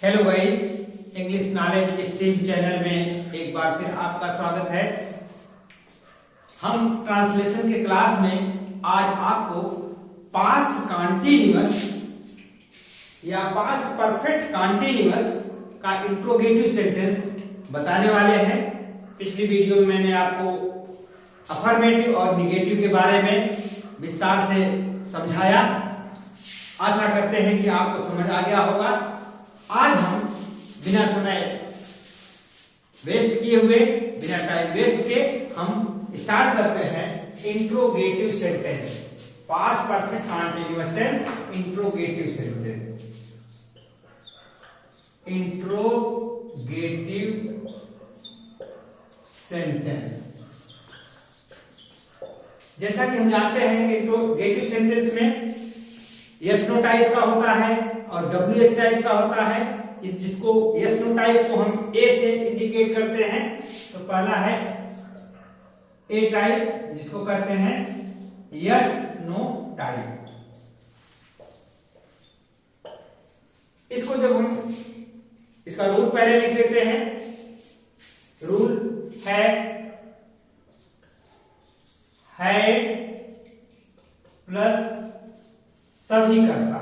Hello guys, English knowledge stream channel में एक बार फिर आपका स्वागत है। हम ट्रांसलेशन के क्लास में आज आपको पास्ट कॉन्टिन्यूअस या पास्ट परफेक्ट कॉन्टिन्यूअस का इंट्रोगेटिव सेंटेंस बताने वाले हैं। पिछली वीडियो में मैंने आपको अफर्मेटिव और निगेटिव के बारे में विस्तार से समझाया। आशा करते हैं कि आपको समझ आ गया होगा। आज हम बिना समय वेस्ट किए हुए, बिना टाइम वेस्ट के हम स्टार्ट करते हैं interrogative sentence. Past perfect continuous tense interrogative sentence. Interrogative sentence जैसा कि हम जानते हैं कि इंट्रोगेटिव सेंटेंस में यस नो टाइप का होता है और डब्ल्यू एस टाइप का होता है। जिसको यस नो टाइप को हम ए से इंडिकेट करते हैं। तो पहला है ए टाइप, जिसको कहते हैं यस नो टाइप। इसको जब हम इसका रूल पहले लिख लेते हैं। रूल है प्लस सभी करता,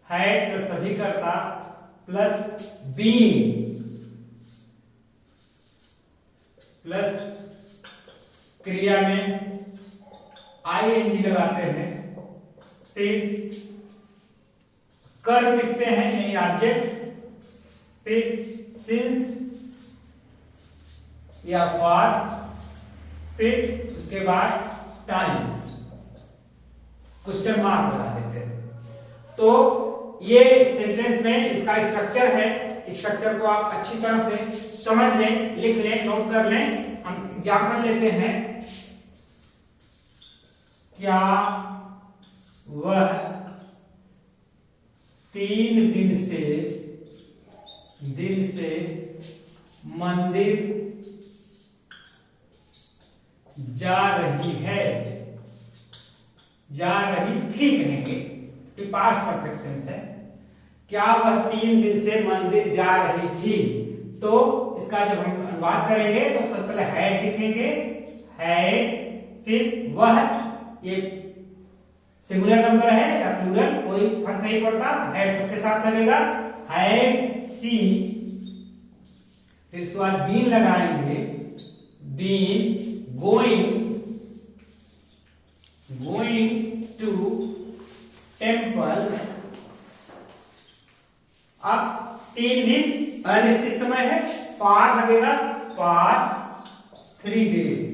है प्लस सभी करता प्लस बीइंग प्लस क्रिया में आईएनजी लगाते हैं। फिर कर लिखते हैं यही ऑब्जेक्ट। फिर सिंस या फॉर, फिर उसके बाद टाइम, क्वेश्चन मार्क लगा देते हैं। तो ये सेंटेंस में इसका स्ट्रक्चर है। स्ट्रक्चर को आप अच्छी तरह से समझ लें, लिख लें, नोट कर लें। हम एग्जाम्पल लेते हैं। क्या वह 3 दिन से मंदिर जा रही है, जा रही थी कहेंगे, कि पास्ट परफेक्ट टेंस है। क्या वह 3 दिन से मंदिर जा रही थी। तो इसका जब हम अनुवाद करेंगे तो सबसे पहले हैड लिखेंगे, हैड, फिर वह, ये सिंगुलर नंबर है या प्लूरल कोई फर्क नहीं पड़ता, हैड सबके साथ लगेगा। हैड सी, फिर उसके बाद बीन लगाएंगे, बीन going to टेम्पल। अब 3 दिन अनिश्चित समय है, फॉर लगेगा, फॉर 3 days।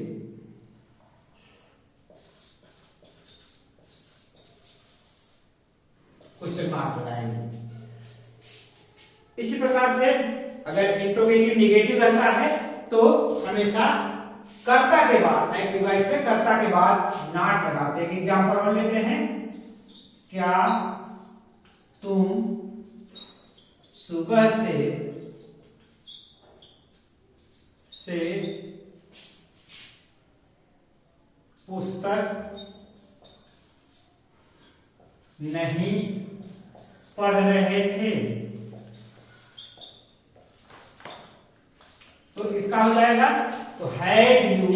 क्वेश्चन मार्क लगाएंगे। इसी प्रकार से अगर इंट्रोगेटिव निगेटिव रहता है तो हमेशा कर्ता के बाद, एक्टिव वॉइस में कर्ता के बाद नॉट लगाते हैं। एग्जाम्पल और लेते हैं। क्या तुम सुबह से पुस्तक नहीं पढ़ रहे थे। तो इसका हो जाएगा, तो हैड यू,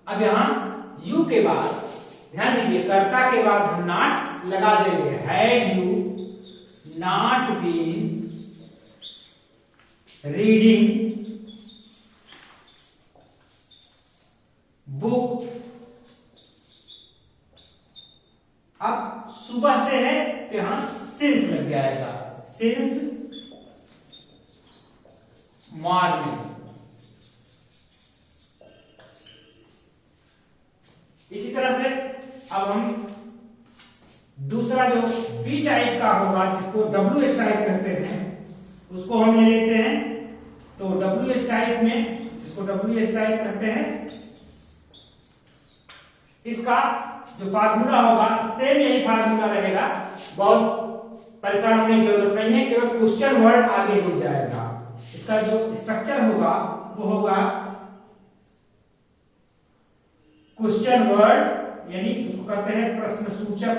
अब यहां यू के बाद ध्यान दीजिए, कर्ता के बाद हम नॉट लगा देंगे। Had you not been reading book. अब सुबह से है तो यहां सिंस लग जाएगा, सिंस मॉर्निंग। इसी तरह से अब हम दूसरा जो बी टाइप का होगा, जिसको डब्ल्यू एस टाइप कहते हैं, उसको हम ले लेते हैं। तो डब्ल्यू एस टाइप में, जिसको डब्ल्यू एस टाइप कहते हैं, इसका जो फार्मूला होगा सेम यही फार्मूला रहेगा। बहुत परेशान होने की जरूरत नहीं है, केवल क्वेश्चन वर्ड आगे जुड़ जाएगा। इसका जो स्ट्रक्चर होगा वो होगा क्वेश्चन वर्ड यानी उसको कहते हैं प्रश्नसूचक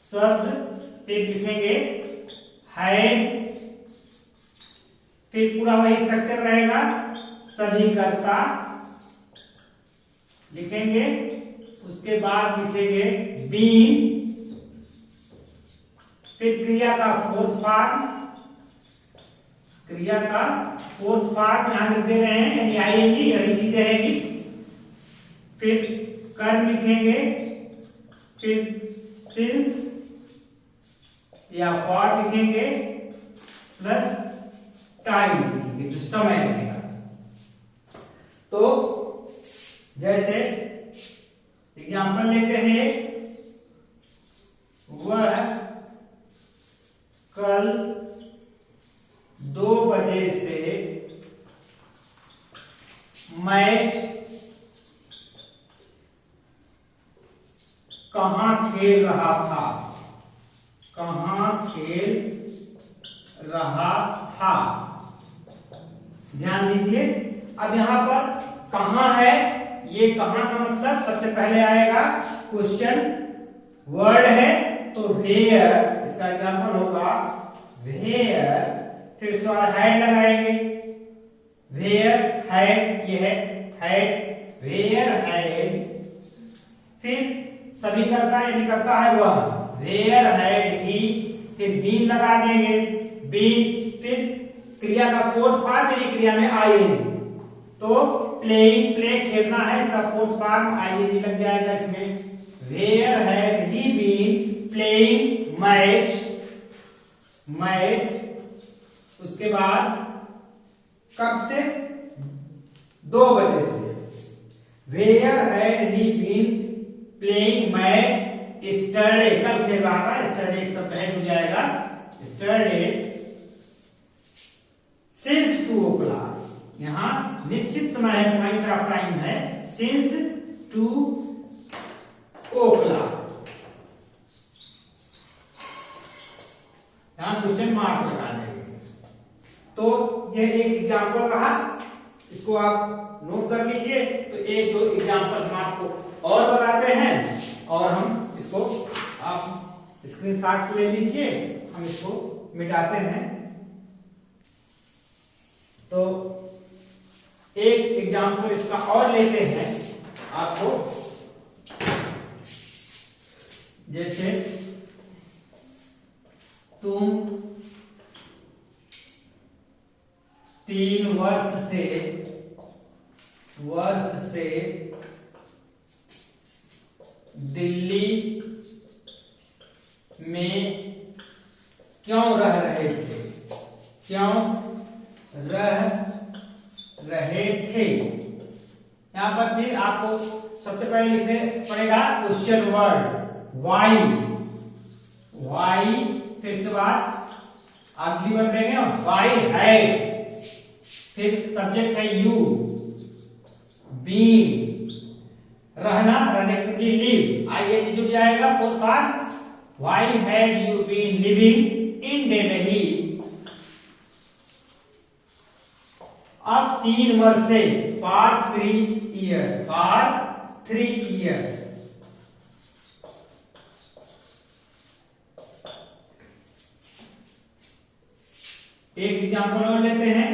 शब्द। फिर लिखेंगे हैड, फिर पूरा वही स्ट्रक्चर रहेगा, सभी कर्ता लिखेंगे, उसके बाद लिखेंगे बीन, फिर क्रिया का फोर्थ फॉर्म, यहां लिख दे रहे हैं यानी आईएनजी, यही चीज रहेगी। फिर कर्म लिखेंगे, फिर सिंस या फॉर लिखेंगे, प्लस टाइम लिखेंगे, जो समय लगेगा। तो जैसे एग्जाम्पल लेते हैं, वह कल 2 बजे से मैच कहां खेल रहा था, ध्यान दीजिए। अब यहां पर कहां है, ये कहां का मतलब सबसे पहले आएगा क्वेश्चन वर्ड है तो वेयर, इसका एग्जांपल होगा वेयर, फिर उसके बाद हैड लगाएंगे, वेयर हैड, ये है हैड, वेयर हैड, फिर सभी करता यानी करता है वह, वेयर हैड ही, फिर बीन लगा देंगे, बीन, फिर क्रिया का फोर्थ फॉर्म यानी क्रिया में आईएनजी, तो प्लेइंग, प्ले खेलना है, इसका फोर्थ फॉर्म आईएनजी लग जाएगा इसमें, where had he been playing match, उसके बाद कब से, 2 बजे से, where had he been playing match yesterday, कल खेल रहा था, स्टरडे एक शब्द हेड हो जाएगा, स्टरडे सिंस 2 o'clock, यहां निश्चित समय है, पॉइंट ऑफ टाइम है, सिंस 2 o'clock, यहां क्वेश्चन मार्क लगा देंगे। तो ये एक एग्जांपल रहा, इसको आप नोट कर लीजिए। तो एक दो एग्जांपल हम आपको और बताते हैं, और हम इसको आप स्क्रीनशॉट ले लीजिए, हम इसको मिटाते हैं। तो एक एग्जांपल इसका और लेते हैं आपको, जैसे तुम 3 वर्ष से दिल्ली में क्यों रह रहे थे, यहां पर फिर आपको सबसे पहले लिखने पड़ेगा क्वेश्चन वर्ड वाई, फिर उसके बाद अगली वर्ड लेंगे वाई हैड, फिर सब्जेक्ट है यू, बीन रहना, रहने के लिए लिव, आईएनजी जुड़ जाएगा, fourth form, why had you been living in Delhi, अब 3 वर्ष से, फॉर 3 years, एक एग्जांपल और लेते हैं,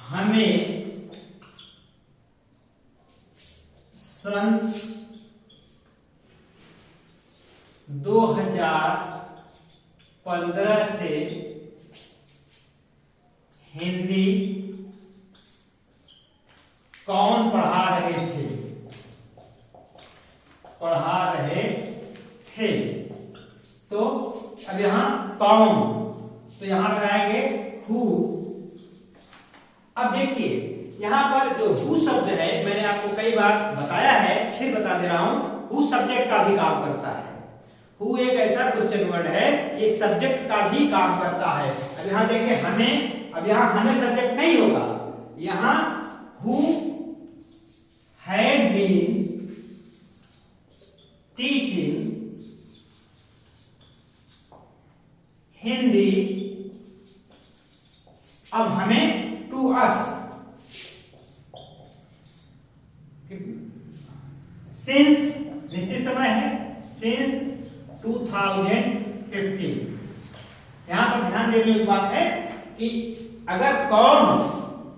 हमें सन 2015 से हिंदी कौन पढ़ा रहे थे, तो अब यहां कौन, तो यहां लगाएंगे हु। अब देखिए यहां पर जो हु शब्द है, मैंने आपको कई बार बताया है, फिर बता दे रहा हूं, हु सब्जेक्ट का भी काम करता है। हु एक ऐसा क्वेश्चन वर्ड है, ये सब्जेक्ट का भी काम करता है। अब यहां देखिए हमें, अब यहां हमें सब्जेक्ट नहीं होगा, यहां who had been teaching Hindi, अब हमें टू अस सिंस, निश्चित समय है, सिंस 2015। यहां पर ध्यान देने की बात है कि अगर कौन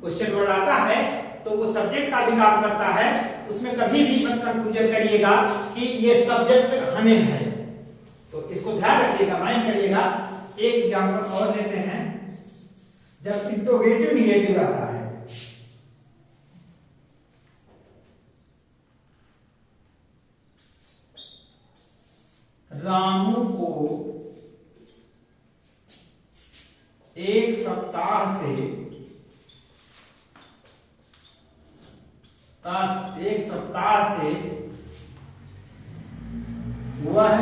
क्वेश्चन वर्ड आता है तो वो सब्जेक्ट का भी काम करता है, उसमें कभी भी मत कंफ्यूजन करिएगा कि ये सब्जेक्ट हमें है, तो इसको ध्यान रखिएगा, माइंड करिएगा। एक एग्जांपल और देते हैं, जब इंट्रोगेटिव निगेटिव आता है, रामू को एक सप्ताह से वह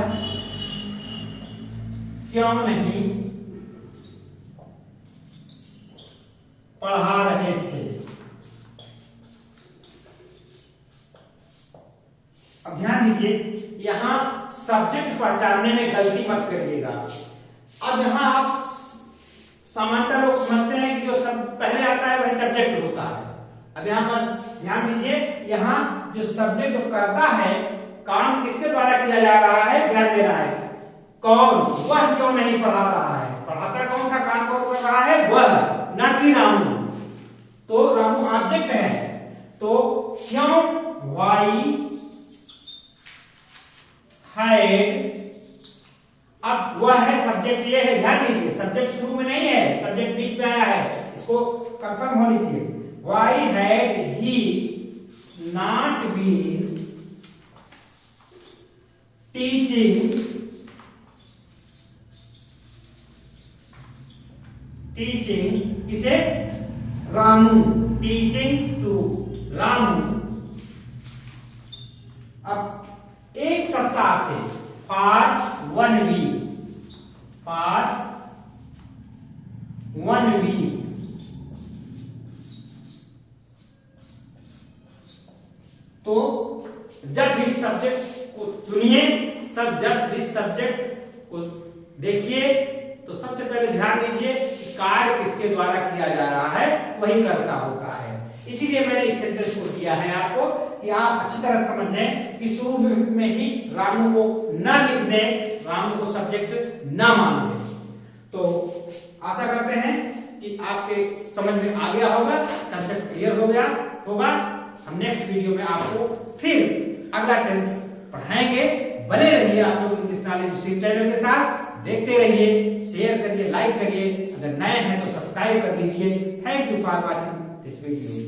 क्यों नहीं पढ़ा रहे थे। अब ध्यान दीजिए, यहां सब्जेक्ट पहचानने में गलती मत करिएगा। अब यहां आप सामान्यतः लोग समझते हैं कि जो सब पहले आता है वही सब्जेक्ट होता है। अब यहां पर ध्यान दीजिए, यहां जो सब्जेक्ट जो करता है काम किसके द्वारा किया जा रहा है, ध्यान देना है। कौन, वह क्यों नहीं पढ़ा रहा है, पढ़ाता कौन सा काम कौन कर रहा है, वह, ना कि रामू। तो रामू ऑब्जेक्ट है, तो क्यों, वाई हैड, अब वह है सब्जेक्ट, ये है, ध्यान दीजिए सब्जेक्ट शुरू में नहीं है, सब्जेक्ट बीच में आया है, इसको कंफर्म होनी चाहिए। Why had he not been teaching किसे, रामू, टीचिंग टू रामू। अब एक सप्ताह से, फॉर 1 वीक, तो जब भी सब्जेक्ट को चुनिए, जब भी सब्जेक्ट को देखिए तो सबसे पहले ध्यान दीजिए कि कार्य किसके द्वारा किया जा रहा है, वही कर्ता होता है। इसीलिए मैंने इस सेंटेंस को दिया है आपको कि आप अच्छी तरह समझ लें कि शुरू में ही रामू को न लिख दें, रामू को सब्जेक्ट न मान लें। तो आशा करते हैं कि आपके समझ में आ गया होगा, कंसेप्ट क्लियर हो गया होगा। हम नेक्स्ट वीडियो में आपको फिर अगला टेंस पढ़ाएंगे। बने रहिए आप लोग इंग्लिश नॉलेज स्ट्रीम चैनल के साथ, देखते रहिए, शेयर करिए, लाइक करिए, अगर नए हैं तो सब्सक्राइब कर लीजिए। Thank you for watching this video.